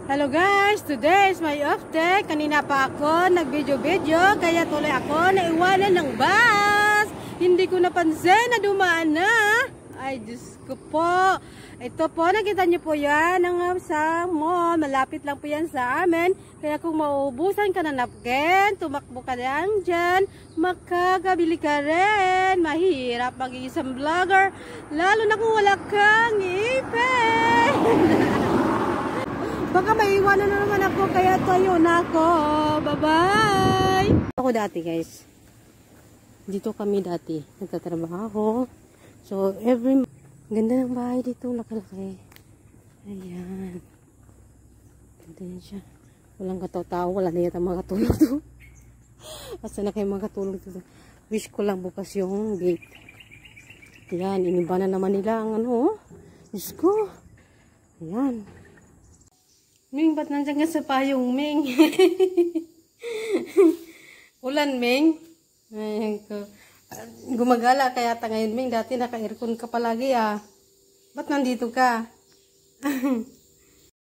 Hello guys, today is my off day. Kanina pa ako nag-video-video kaya tuloy ako naiwanan ng bus. Hindi ko napansin na dumaan na. Ay, Diyos ko po. Ito po, nakita niyo po yan sa mall. Malapit lang po yan sa amin. Kaya kung mauubusan ka na napkin, tumakbo ka lang dyan, makakabili ka rin. Mahirap maging isang vlogger, lalo na kung wala kang ipin. Baka maiwanan na naman ako, kaya tayo na ako. Bye-bye! Ako dati guys. Dito kami dati. Nagtatrabaho. So, ganda ng bahay dito. Laki-laki. Ayan. Ganda yan siya. Walang kataw-tao. Wala na yata mga katulog to. Asa na kayo mga katulog to. Wish ko lang bukas yung gate. Ayan. Iniba na naman nila ang ano. Diyos ko. Ayan. Ming, ba't nandiyan ka sa payong, Ming? Ulan, Ming. Ay, gumagala kaya ta ngayon, Ming. Dati naka-aircon ka palagi, ah. Ba't nandito ka?